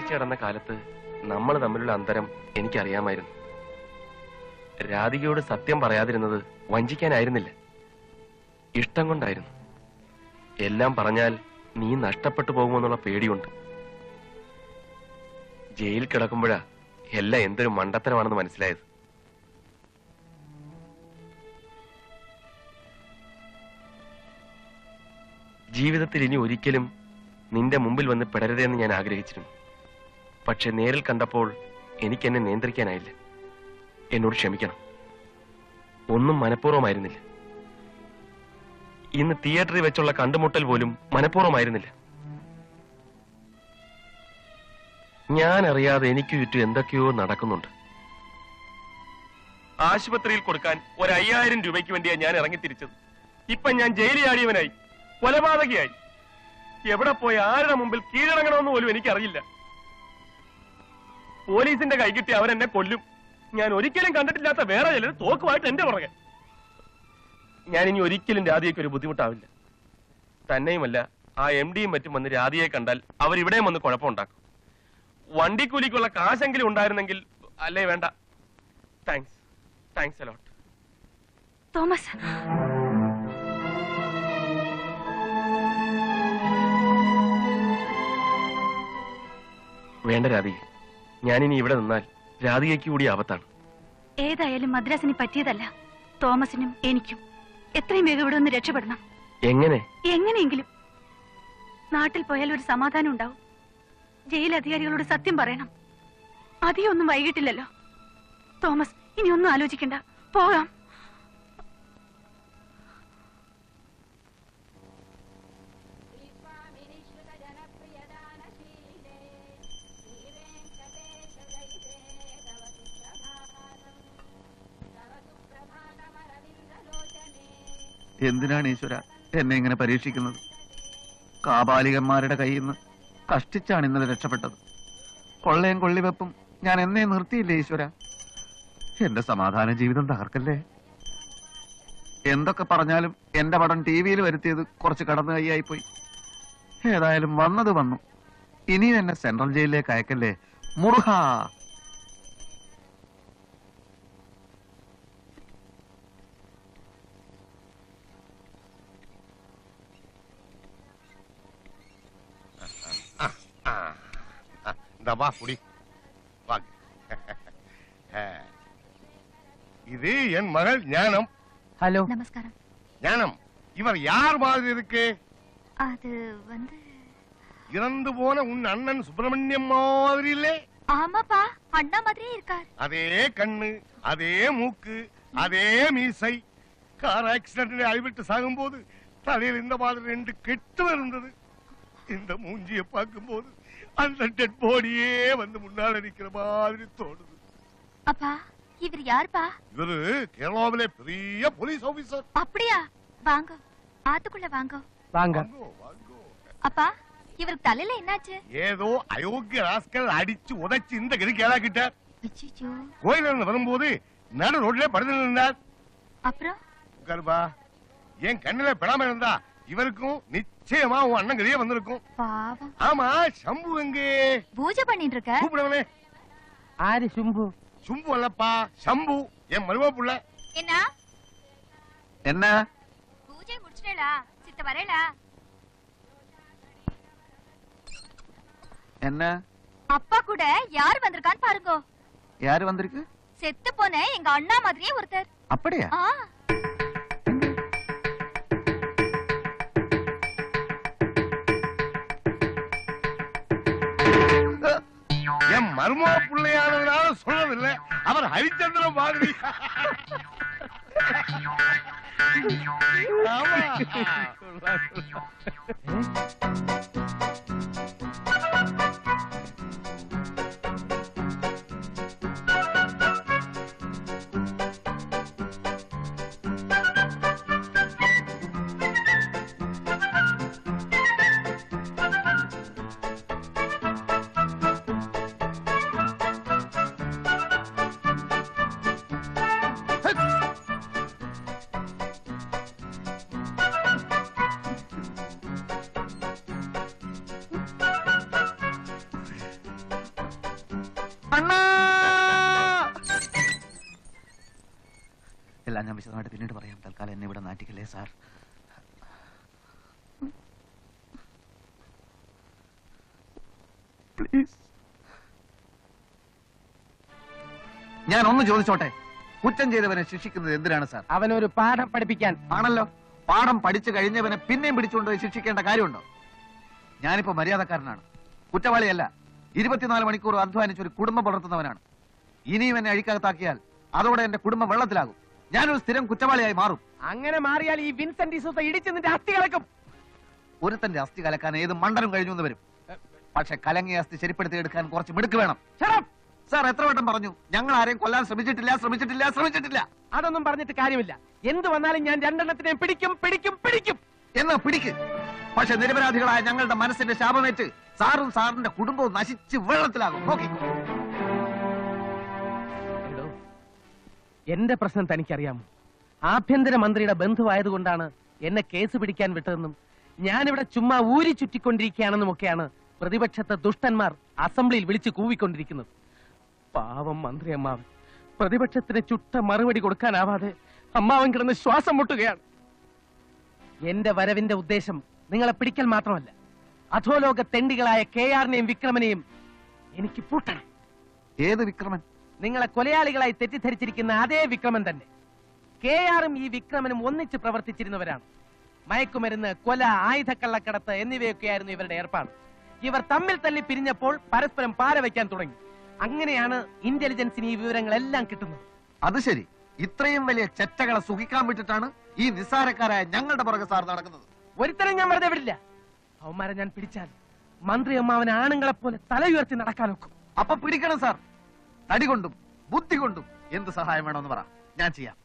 പിടിച്ചു കിടന്ന കാലത്ത് നമ്മൾ തമ്മിലുള്ള അന്തരം എനിക്കറിയാമായിരുന്നു. രാധികയോട് സത്യം പറയാതിരുന്നത് വഞ്ചിക്കാനായിരുന്നില്ല, ഇഷ്ടം കൊണ്ടായിരുന്നു. എല്ലാം പറഞ്ഞാൽ നീ നഷ്ടപ്പെട്ടു പോകുമെന്നുള്ള പേടിയുണ്ട്. ജയിൽ കിടക്കുമ്പോഴാ എല്ലാം എന്തൊരു മണ്ടത്തരമാണെന്ന് മനസ്സിലായത്. ജീവിതത്തിൽ ഇനി ഒരിക്കലും നിന്റെ മുമ്പിൽ വന്ന് പെടരുതെന്ന് ഞാൻ ആഗ്രഹിച്ചിരുന്നു. പക്ഷെ നേരിൽ കണ്ടപ്പോൾ എനിക്കെന്നെ നിയന്ത്രിക്കാനായില്ല. എന്നോട് ക്ഷമിക്കണം. ഒന്നും മനഃപൂർവ്വമായിരുന്നില്ല. ഇന്ന് തിയേറ്ററിൽ വെച്ചുള്ള കണ്ടുമുട്ടൽ പോലും മനഃപൂർവ്വമായിരുന്നില്ല. ഞാൻ അറിയാതെ എനിക്ക് ചുറ്റും എന്തൊക്കെയോ നടക്കുന്നുണ്ട്. ആശുപത്രിയിൽ കൊടുക്കാൻ 5000 രൂപയ്ക്ക് വേണ്ടിയാണ് ഞാൻ ഇറങ്ങിത്തിരിച്ചത്. ഇപ്പൊ ഞാൻ ജയിലിൽ ആടിയവനായി, കൊലപാതകയായി. എവിടെ പോയി ആരുടെ മുമ്പിൽ കീഴടങ്ങണമെന്ന് പോലും എനിക്കറിയില്ല. പോലീസിന്റെ കൈ കിട്ടി അവരെന്നെ കൊല്ലും. ഞാൻ ഒരിക്കലും കണ്ടിട്ടില്ലാത്ത വേറെ ചിലർ തോക്കുമായിട്ട് എന്റെ പുറകെ. ഞാനിനി ഒരിക്കലും രാധികയ്ക്ക് ഒരു ബുദ്ധിമുട്ടാവില്ല. തന്നെയുമല്ല, ആ MDയും മറ്റും വന്ന് രാധികയെ കണ്ടാൽ അവരിവിടെയും വന്ന് കുഴപ്പമുണ്ടാക്കും. വണ്ടിക്കൂലിക്കുള്ള കാശെങ്കിലും ഉണ്ടായിരുന്നെങ്കിൽ. അല്ലേ, വേണ്ട. Thanks a lot. തോമസ്, വേണ്ട രാധിക, ഞാനിനി ഇവിടെ നിന്നാൽ രാധികയ്ക്ക് കൂടി ആപത്താണ്. ഏതായാലും മദ്രാസിന് പറ്റിയതല്ല. തോമസിനും എനിക്കും എത്രയും വേഗം ഇവിടെ ഒന്ന് രക്ഷപ്പെടണം. എങ്ങനെയെങ്കിലും നാട്ടിൽ പോയാൽ ഒരു സമാധാനം ഉണ്ടാവും. ജയിലധികാരികളോട് സത്യം പറയണം. അധികം ഒന്നും വൈകിട്ടില്ലല്ലോ. തോമസ്, ഇനി ഒന്നും ആലോചിക്കണ്ട, പോകാം. എന്തിനാണ് ഈശ്വര എന്നെ ഇങ്ങനെ പരീക്ഷിക്കുന്നത്? കാപാലികന്മാരുടെ കയ്യിൽ നിന്ന് കഷ്ടിച്ചാണ് ഇന്നലെ രക്ഷപ്പെട്ടത്. കൊള്ളയും കൊള്ളിവെപ്പും ഞാൻ എന്നേ നിർത്തിയില്ലേ ഈശ്വര. എന്റെ സമാധാന ജീവിതം തകർക്കല്ലേ. എന്തൊക്കെ പറഞ്ഞാലും എന്റെ പടം TV-യിൽ വരുത്തിയത് കുറച്ച് കടന്നു കൈയായിപ്പോയി. ഏതായാലും വന്നത് വന്നു. ഇനിയും എന്നെ സെൻട്രൽ ജയിലിലേക്ക് അയക്കല്ലേ മുറുഹ. இது என் மகள் ஞானம். ஹலோ, நமஸ்காரம். ஞானம், இவர் யார் மாதிரி இருக்கு? அது வந்து இறந்து போன உன் அண்ணன் சுப்பிரமணியம் மாதிரி இல்லே? ஆமாப்பா, அண்ணா மாதிரியே இருக்கார். அதே கண்ணு, அதே மூக்கு, அதே மீசை. கார் ஆக்சிடென்ட்ல அடிபட்டு சாகும் போது தலையில் இந்த மாதிரி 2 கெட்டு இருந்தது. இந்த மூஞ்சியை பார்க்கும் போது அந்த டெட் பாடியே வந்து முன்னால நிக்கிற மாதிரி தோணுது. அப்பா, இவர் யாருப்பா? இவரு கேரளாவிலே பெரிய போலீஸ் ஆபீசர். அப்படியா? வாங்க, ஆத்துக்குள்ள வாங்க. வாங்க. அப்பா, இவருக்கு தலையில என்னாச்சு? ஏதோ அயோக்கிய ராஸ்கல் அடிச்சு உதைச்சு இந்த கதிக்கு ஏலாக்கிட்டார். அச்சச்சோ. கோயில இருந்து வரும்போது நடு ரோட்ல படுத்து நின்றார். அப்புறம் கர்ப்பா, என் கண்ணுல படாம இருந்தா இவருக்கும் நிச்சயமா உன் அண்ணன் கதியே வந்திருக்கும். பாவம். ஆமா, சம்பு எங்கே? பூஜை பண்ணிட்டு இருக்க. கூப்பிடுவனே. ஆரி சும்பு? சும்பு அல்லப்பா, சம்பு, என் மருமக புள்ள. என்ன பூஜை முடிச்சிட்டேளா? சித்த வரேளா? என்ன அப்பா கூட யார் வந்திருக்கான்னு பாருங்க. யாரு வந்திருக்கு? செத்து போன எங்க அண்ணா மாதிரியே ஒருத்தர். அப்படியா? என் மருமக பிள்ளையானதுனால சொல்லவில்லை, அவர் ஹரிச்சந்திரன் மாதிரி. ஆமா. അണ്ണാ! എല്ലാം ഞാൻ വിശദമായിട്ട് പിന്നീട് പറയാം. തൽക്കാലം എന്നെ ഇവിടെ നാട്ടിക്കല്ലേ സാർ. പ്ലീസ്. ഞാൻ ഒന്ന് ചോദിച്ചോട്ടെ, കുറ്റം ചെയ്തവനെ ശിക്ഷിക്കുന്നത് എന്തിനാണ് സാർ? അവനൊരു പാഠം പഠിപ്പിക്കാൻ. ആണല്ലോ. പാഠം പഠിച്ചു കഴിഞ്ഞവനെ പിന്നെയും പിടിച്ചുകൊണ്ടുപോയി ശിക്ഷിക്കേണ്ട കാര്യമുണ്ടോ? ഞാനിപ്പോ മര്യാദക്കാരനാണ്, കുറ്റവാളിയല്ല. 24 മണിക്കൂർ അധ്വാനിച്ച് ഒരു കുടുംബം പുലർത്തുന്നവനാണ്. ഇനിയും എന്നെ അഴിക്കകത്താക്കിയാൽ അതോടെ എന്റെ കുടുംബം വെള്ളത്തിലാകും. ഞാനൊരു സ്ഥിരം കുറ്റവാളിയായി മാറും. അങ്ങനെ മാറിയാൽ ഈ വിൻസെന്റ് ഡിസൂസ ഇടിച്ച് നിന്റെ അസ്ഥി കലക്കും. ഒരുത്തന്റെ അസ്ഥി കലക്കാൻ ഏത് മണ്ടനും കഴിഞ്ഞു എന്ന് വരും. പക്ഷെ കലങ്ങിയ അസ്ഥി ശരിപ്പെടുത്തി എടുക്കാൻ കുറച്ച് മിടുക്ക് വേണം. സാർ എത്ര വട്ടം പറഞ്ഞു, ഞങ്ങൾ ആരെയും കൊല്ലാൻ ശ്രമിച്ചിട്ടില്ല. അതൊന്നും പറഞ്ഞിട്ട് കാര്യമില്ല. എന്ത് വന്നാലും ഞാൻ രണ്ടെണ്ണത്തിനെയും പിടിക്കും. എന്നാ പിടിക്ക്. പക്ഷെ നിരപരാധികളായ ഞങ്ങളുടെ മനസ്സിന്റെ ശാപമേറ്റ് സാറും സാറിന്റെ കുടുംബവും നശിച്ച് വെള്ളത്തിലാകും. നോക്കിക്കോ. എന്റെ പ്രശ്നം തനിക്കറിയാമോ? ആഭ്യന്തരമന്ത്രിയുടെ ബന്ധുവായതുകൊണ്ടാണ് എന്നെ കേസ് പിടിക്കാൻ വിട്ടതെന്നും ഞാനിവിടെ ചുമ്മാ ഊരി ചുറ്റിക്കൊണ്ടിരിക്കുകയാണെന്നും ഒക്കെയാണ് പ്രതിപക്ഷത്തെ ദുഷ്ടന്മാർ അസംബ്ലിയിൽ വിളിച്ചു കൂവിക്കൊണ്ടിരിക്കുന്നത്. പാവം മന്ത്രി അമ്മാവൻ പ്രതിപക്ഷത്തിന് ചുട്ട മറുപടി കൊടുക്കാനാവാതെ അമ്മാവൻ കിടന്ന് ശ്വാസം മുട്ടുകയാണ്. എന്റെ വരവിന്റെ ഉദ്ദേശം നിങ്ങളെ പിടിക്കൽ മാത്രമല്ല, അധോലോക തെണ്ടികളായ KR-നെയും വിക്രമനെയും എനിക്ക് പൂട്ടണം. ഏത് വിക്രമൻ? നിങ്ങളെ കൊലയാളികളായി തെറ്റിദ്ധരിച്ചിരിക്കുന്ന അതേ വിക്രമൻ തന്നെ. KR-ഉം ഈ വിക്രമനും ഒന്നിച്ച് പ്രവർത്തിച്ചിരുന്നവരാണ്. മയക്കുമരുന്ന്, കൊല, ആയുധക്കള്ളക്കടത്ത് എന്നിവയൊക്കെയായിരുന്നു ഇവരുടെ ഏർപ്പാട്. ഇവർ തമ്മിൽ തല്ലി പിരിഞ്ഞപ്പോൾ പരസ്പരം പാര വയ്ക്കാൻ തുടങ്ങി. അങ്ങനെയാണ് ഇന്റലിജൻസിന് ഈ വിവരങ്ങളെല്ലാം കിട്ടുന്നത്. അത് ശരി. ഇത്രയും വലിയ ചെറ്റകളെ സുഖിക്കാൻ വിട്ടിട്ടാണ് ഈ നിസ്സാരക്കാരായ ഞങ്ങളുടെ പുറകെ സാർ നടക്കുന്നത്. ഒരുത്തരം ഞാൻ വെറുതെ വിടില്ല. അവന്മാരെ ഞാൻ പിടിച്ചാൽ മന്ത്രി അമ്മാവനെ ആണുങ്ങളെ പോലെ തലയുയർത്തി നടക്കാൻ നോക്കും. അപ്പൊ പിടിക്കണം സാർ. തടി കൊണ്ടും ബുദ്ധി കൊണ്ടും എന്ത് സഹായം വേണമെന്ന് പറ, ഞാൻ ചെയ്യാം.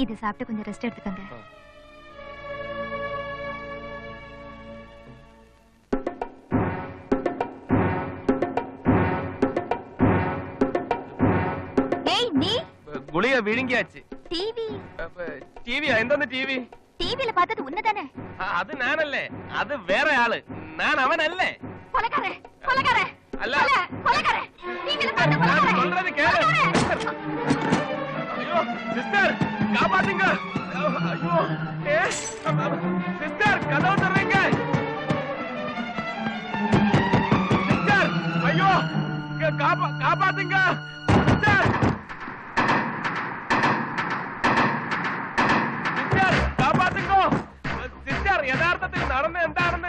இது சாப்பிட்டு கொஞ்சம் ரெஸ்ட் எடுத்துக்கங்க. ஏய் நீ ഗുളിക വിഴുങ്ങിയാச்சு. டிவி എന്താണ് ടിവി? டிவில பார்த்தது உன்னதானே? അത് ഞാനല്ലേ, അത് വേറെ ആള്. ഞാൻ അവനല്ലേ. கொலைகாரே கொலைகாரே അല്ല, கொலைகாரே டிவில பார்த்த ഞാൻ கொலைகாரே. சொல்றது கேளு. ஐயோ சிஸ்டர் காப்பாத்துங்க. ஐயோ சிஸ்டர் கதவு தர்றீங்க. சிஸ்டர் ஐயோ காப்பாத்துங்க சிஸ்டர். സിസ്റ്റർ യഥാർത്ഥത്തിൽ നടന്ന എന്താണെന്ന്